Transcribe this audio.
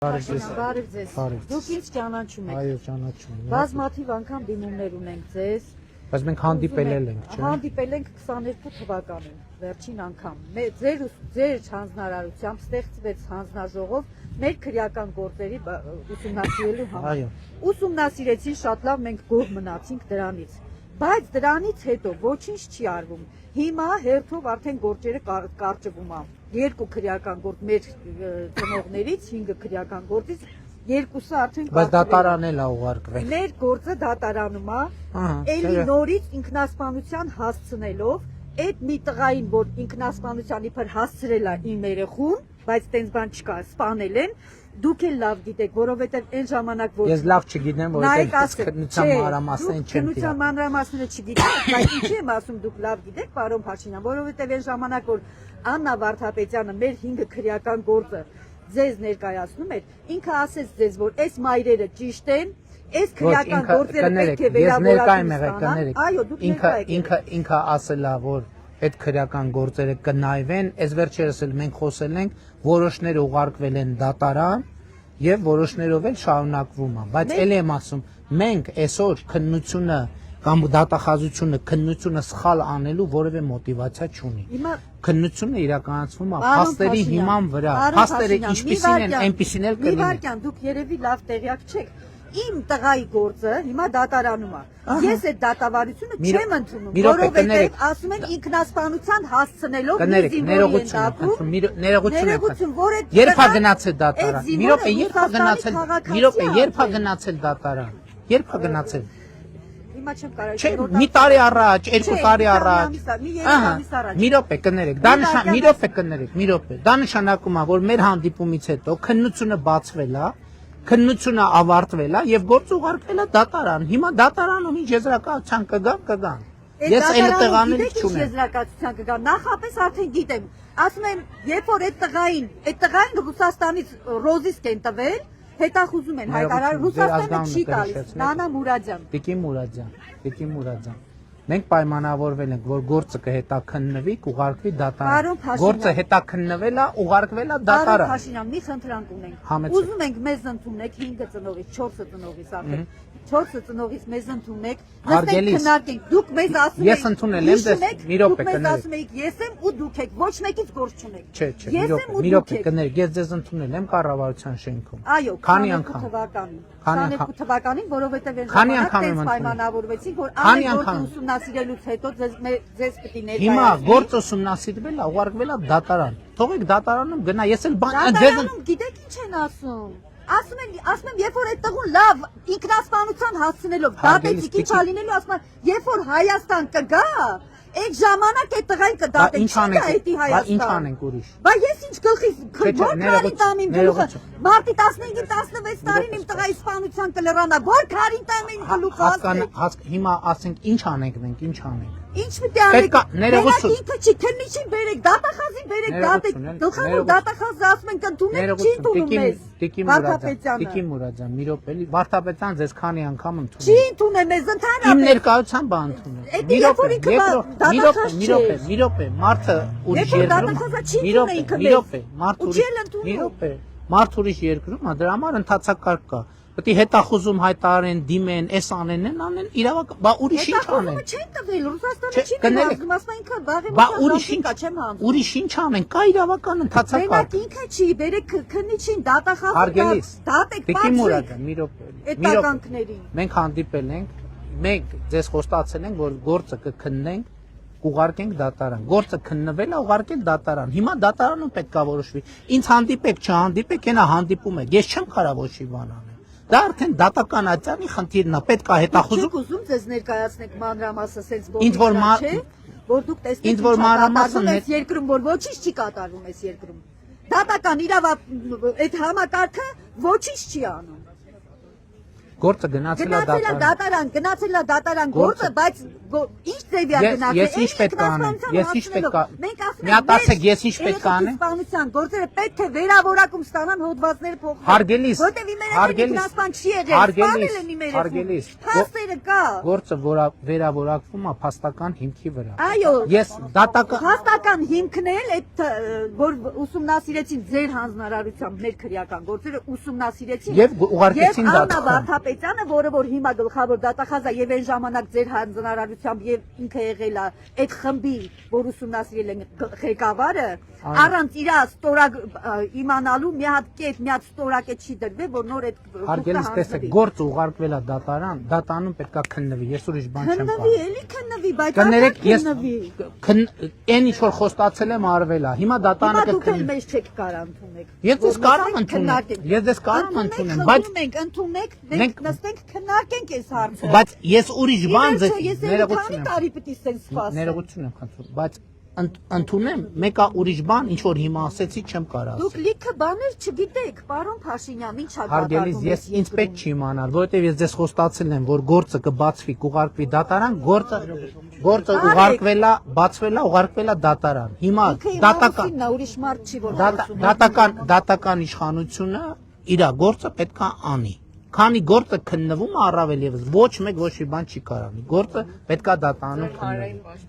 Բարև ձեզ։ Դուք ինձ ճանաչում եք։ Այո, ճանաչում եմ։ Բազմաթիվ անգամ դիմումներ ունենք ձեզ։ Բայց մենք հանդիպել ենք, չէ՞։ Հանդիպել ենք 22 թվականին, վերջին անգամ։ Ձեր հանձնարարությամբ ստեղծվեց հանձնաժողով մեր քրեական գործերի ուսումնասիրելու համար։ Այո։ Ուսումնասիրեցին, շատ լավ, մենք գոհ մնացինք դրանից։ Բայց դրանից հետո ոչինչ չի արվում։ Հիմա հերթով արդեն գործերը կարճվում է։ Երկու քրեական գործ մեր ծնողներից 5 քրեական գործից երկուսը արդեն Բայց դատարան էլ է ուղարկվել։ Մեր գործը դատարանում է, էլի նորից ինքնասպանության հասցնելով, այդ մի տղային, որ ինքնասպանության իբր հասցրել է իմ երեխուն, բայց տենց բան չկա, սպանել են, դուք էլ լավ գիտեք, որովհետև այն ժամանակ որ Ես լավ չգիտեմ, որովհետև քննության մանրամասներին չեմ տիրապետում։ Քննության մանրամասները չգիտեք, բայց ինչի եմ ասում դուք լավ գիտեք, պարոն Փաշինյան, որովհետև այն ժամանակ որ Աննա Վարդապետյանը մեր 5 քրեական գործը ձեզ ներկայացնում էր, ինքը ասեց ձեզ, որ այս մայրերը ճիշտ են, այս քրեական գործերը պետք է վերավորակում ստանան։ Այո, դուք ներկա եք։ Ինքը ասել է, որ այդ քրեական գործերը կնայվեն, այս վերջերս էլ մենք խոսել ենք, որոշները ուղարկվել են դատարան եւ որոշներով էլ շարունակվում է, բայց ելի եմ ասում, մենք այսօր քննությունը կամ դատախազությունը քննությունը սխալ անելու որևէ մոտիվացիա չունի։ Քննությունը իրականացվում է փաստերի հիման վրա։ Փաստերը ինչպիսին են, այնպիսին էլ կլինի։ Մի վարքյան, դուք երևի լավ տեղյակ չեք։ Իմ տղայի գործը հիմա դատարանում է։ Ես այդ դատավարությունը չեմ ընդունում, որովհետև ասում են ինքնասպանության հասցնելով ներողություն, երբ է գնացել դատարան։ Մի րոպե, երբ է գնացել դատարան։ Երբ է գնացել։ Հիմա չեմ կարող։ Չէ, մի տարի առաջ, 2 տարի առաջ։ Մի րոպե կներեք, մի րոպե կներեք, մի րոպե։ Դա նշանակում է, որ մեր հանդիպումից հետո քննությունը բացվել է, քննությունը ավարտվել է եւ գործը ուղարկվել է դատարան։ Հիմա դատարանում ինչ եզրակացության կգան։ Ես այլ տեղաներից չունեմ։ Եզրակացության կգան։ Նախապես արդեն գիտեմ։ Ասում եմ, երբ որ այդ տղային Ռուսաստանից ռոզիսկ են տվել, հետախուզում են հայտարարել, Ռուսաստանը չի տալիս։ Նանա Մուրադյան։ Տիկին Մուրադյան։ Մենք պայմանավորվել ենք, որ գործը կհետաքննվի, կուղարկվի դատարան։ Գործը հետաքննվել է, ուղարկվել է դատարան։ Պարոն Փաշինյան, մի խնդրանք ունենք։ Ուզում ենք մեզ ընդունեք 5 ծնողից, 4 ծնողից արդեն։ 4 ծնողից մեզ ընդունեք, նստենք քննարկենք։ Դուք մեզ ասում եք։ Ես ընդունել եմ, մի րոպե կներեք։ Դուք մեզ ասում եք, ես եմ ու դուք եք, ոչ մեկից գործ չունեք։ Չէ, մի րոպե կներեք, ես ձեզ ընդունել եմ կառավարության շենքում։ Այո, քանի անգամ։ 22 թվականին, որովհետև այն ժամանակ տենց պայմանավորվեցինք, որ ամեն գործ ուսումնասիրելուց հետո ձեզ պիտի ներկայացնի։ Հիմա գործ ուսումնասիրվել է, ուղարկվել է դատարան։ Թողեք դատարանում գնա, ես էլ բան դատարանում գիտեք ինչ են ասում։ Ասում եմ, երբ որ այդ տղուն լավ ինքնասպանության հասցնելով դատեցիք, ինչ ալինելու, ասում եմ, երբ որ Հայաստան կգա, այդ ժամանակ այդ տղային կդատեն, չի գա էդի Հայաստան։ Ինչ անենք ուրիշ։ Բա ես ինչ գլխի քարին տամ իմ գլուխը։ Մարտի 15-16 տարին իմ տղայի սպանության կլրանա, որ քարին տամ իմ գլուխը։ Հիմա ասենք ինչ անենք մենք, ինչ անենք։ Ինչ պիտի անենք։ Ներողություն։ Ինքը չի, քննիչին բերեք, դատախազին բերեք, դատեք։ Գլխավոր դատախազը ասում են կընդունեք, չի ընդունում մեզ։ Տիկին Մուրադյան, մի րոպե, Վարդապետյան ձեզ քանի անգամ ընդունել։ Չի ընդունել մեզ ընդհանրապես։ Իմ ներկայությամբ բա ընդունել։ Մի րոպե, մարդը ուրիշ երկրում, մարդ ուրիշ երկրում, դրա համար ընթացակարգ կա։ Պետք է հետախուզում հայտարարեն, դիմեն, էս անեն, իրավական, բա ուրիշ ինչ անեն։ Հետախուզումը չեն տվել, Ռուսաստանը չի տվել, ասում ինքը բաղի ուրիշ ինչ անեն, կա իրավական ընթացակարգ։ Մենակ ինքը չի, բերեք քննիչին, դատախազը, դատեք, Տիկին Մուրադյան, մի րոպե։ Այդ տականքներին։ Մենք հանդիպել ենք, մենք ձեզ խոստացել ենք, որ գործը կքննենք, կուղարկենք դատարան։ Գործը քննվել է, ուղարկել դատարան։ Հիմա դատարանում պետք է որոշվի։ Ինձ հանդիպեք, չհանդիպեք, այնա հանդիպում եք։ Ես չեմ կարող ոչի բան անել։ Դա արդեն դատական ատյանի խնդիրն է, պետք է հետախուզում։ Դուք ուզում ձեզ ներկայացնեք մանրամասը sense բոմբի, չէ՞, որ դուք տեսնեք ինչ որ մանրամասն է երկրում, որ ոչինչ չի կատարվում այս երկրում։ Դատական այդ համակարգը ոչինչ չի անում։ Գործը գնացել է դատարան։ Գնացել է դատարան գործը, բայց ինչ ձևի է գնացել։ Ես ինչ պետք է անեմ։ Ես ինչ պետք է։ Մենք ասում Մի հատ ասեք, ես ինչ պետք է անեմ։ Սպանության գործերը պետք է վերավորակում ստանան, հոդվածները փոխել։ Հարգելիս, Որտեւ իմերեթի ֆինանսման չի եղել։ հարգելիս, Սպանել են իմերեթ։ հարգելիս։ Փաստերը կա։ Գործը վերավորակվում է փաստական հիմքի վրա։ Այո։ Ես դատական Հաստական հիմքն էլ այդ որ ուսումնասիրեցին ձեր հանձնարարությամբ մեր քրեական գործերը ուսումնասիրեցին Եվ ուղարկեցին Աննա դատական։ Վարդապետյանը, որը որ հիմա գլխավոր դատախազ է եւ այն ժամանակ ձեր հանձնարարությամբ եւ ինքը եղել է այդ խմբի, որ ուսումնասիրել են ղեկավարը, առանց իր ստորակ իմանալու մի հատ կետ, մի հատ ստորակ է չի դրվել, որ նոր այդ Հարգելիս, տեսեք, գործը ուղարկվել է դատարան, դատանում պետքա քննվի։ Ես ուրիշ բան չեմ քննվի, էլի քննվի, բայց Կներեք, ես քննվի։ այն ինչ որ խոստացել եմ արվել է։ Հիմա դատանը Դուք էլ կքննի։ մեզ չեք կարող ընդունել։ Ես դες կարող ընդունեմ։ Ես դες կարող ընդունեմ, բայց ընդունեք, մենք- մենք նստենք քննարկենք այս հարցը։ բայց ես ուրիշ բան ձեզ ես ներողություն քանի տարի պետք է սենց սպասեմ։ Ներողություն եմ խնդրում, բայց ընդունեմ, մեկը ուրիշ բան, ինչ որ հիմա ասեցի, չեմ կարող Դուք ասել։ լիքը բաներ չգիտեք, պարոն Փաշինյան, ինչ է Հարգելիս, ես ինձ պետք չի իմանալ, որովհետև ես ձեզ խոստացել եմ, որ գործը կբացվի, կուղարկվի դատարան, գործը ուղարկվել է, բացվել է, ուղարկվել է դատարան։ Հիմա դատական ուրիշ մարդ չի որ դատական իշխանությունը իր գործը պետք է անի։ Քանի գործը քննվում է առավել եւս ոչ մեկ ոչ մի բան չի կարող անի։ Գործը պետք է դատանում քննվի։